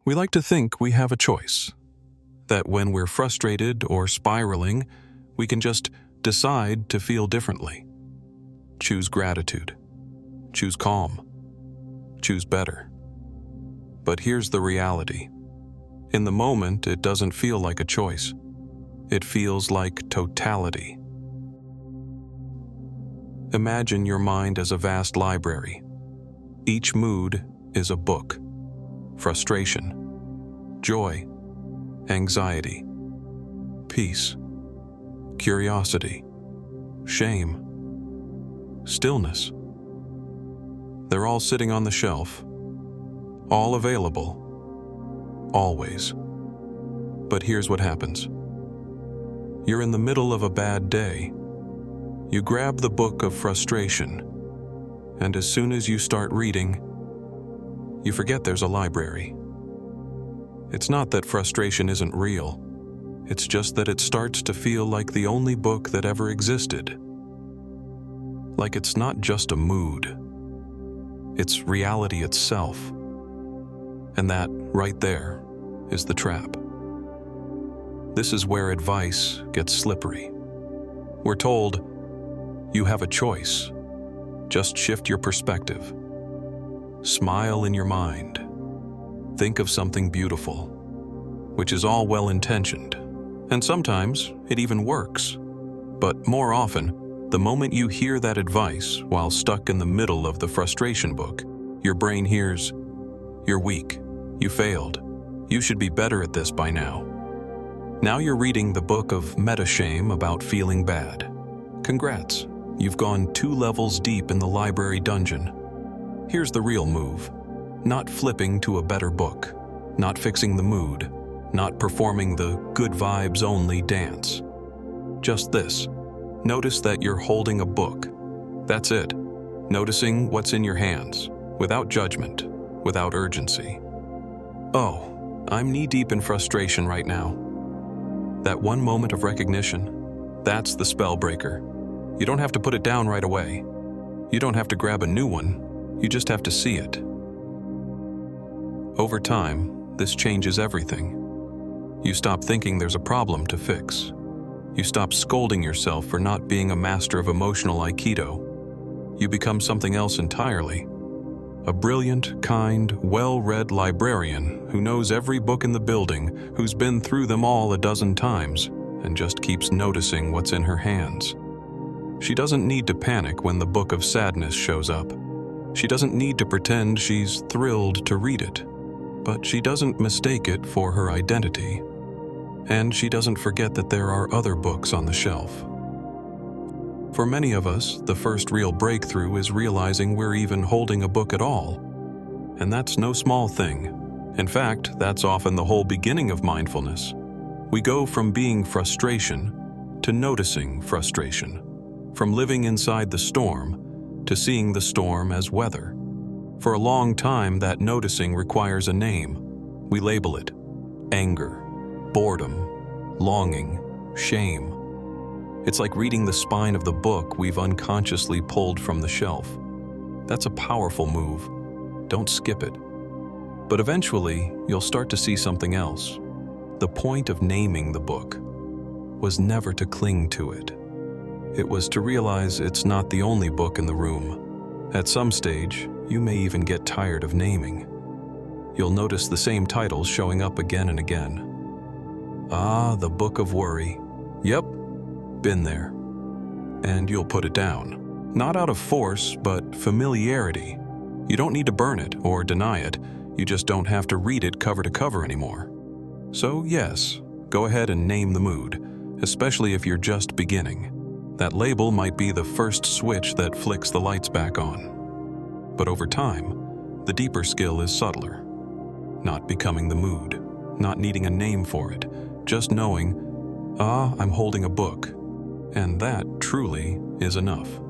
We like to think we have a choice, that when we're frustrated or spiraling, we can just decide to feel differently. Choose gratitude. Choose calm. Choose better. But here's the reality. In the moment, it doesn't feel like a choice. It feels like totality. Imagine your mind as a vast library. Each mood is a book. Frustration, joy, anxiety, peace, curiosity, shame, stillness. They're all sitting on the shelf, all available, always. But here's what happens. You're in the middle of a bad day. You grab the book of frustration, and as soon as you start reading, you forget there's a library. It's not that frustration isn't real. It's just that it starts to feel like the only book that ever existed. Like it's not just a mood. It's reality itself. And that, right there, is the trap. This is where advice gets slippery. We're told, you have a choice. Just shift your perspective. Smile in your mind. Think of something beautiful, which is all well-intentioned. And sometimes it even works. But more often, the moment you hear that advice while stuck in the middle of the frustration book, your brain hears, "You're weak. You failed. You should be better at this by now." Now you're reading the book of meta-shame about feeling bad. Congrats, you've gone 2 levels deep in the library dungeon. Here's the real move. Not flipping to a better book. Not fixing the mood. Not performing the good vibes only dance. Just this. Notice that you're holding a book. That's it. Noticing what's in your hands, without judgment, without urgency. Oh, I'm knee-deep in frustration right now. That one moment of recognition, that's the spell breaker. You don't have to put it down right away. You don't have to grab a new one. You just have to see it. Over time, this changes everything. You stop thinking there's a problem to fix. You stop scolding yourself for not being a master of emotional Aikido. You become something else entirely. A brilliant, kind, well-read librarian who knows every book in the building, who's been through them all a dozen times, and just keeps noticing what's in her hands. She doesn't need to panic when the book of sadness shows up. She doesn't need to pretend she's thrilled to read it, but she doesn't mistake it for her identity. And she doesn't forget that there are other books on the shelf. For many of us, the first real breakthrough is realizing we're even holding a book at all. And that's no small thing. In fact, that's often the whole beginning of mindfulness. We go from being frustration to noticing frustration, from living inside the storm to seeing the storm as weather. For a long time, that noticing requires a name. We label it anger, boredom, longing, shame. It's like reading the spine of the book we've unconsciously pulled from the shelf. That's a powerful move. Don't skip it. But eventually, you'll start to see something else. The point of naming the book was never to cling to it. It was to realize it's not the only book in the room. At some stage, you may even get tired of naming. You'll notice the same titles showing up again and again. Ah, the book of worry. Yep, been there. And you'll put it down. Not out of force, but familiarity. You don't need to burn it or deny it. You just don't have to read it cover to cover anymore. So yes, go ahead and name the mood, especially if you're just beginning. That label might be the first switch that flicks the lights back on. But over time, the deeper skill is subtler. Not becoming the mood, not needing a name for it, just knowing, I'm holding a book. And that truly is enough.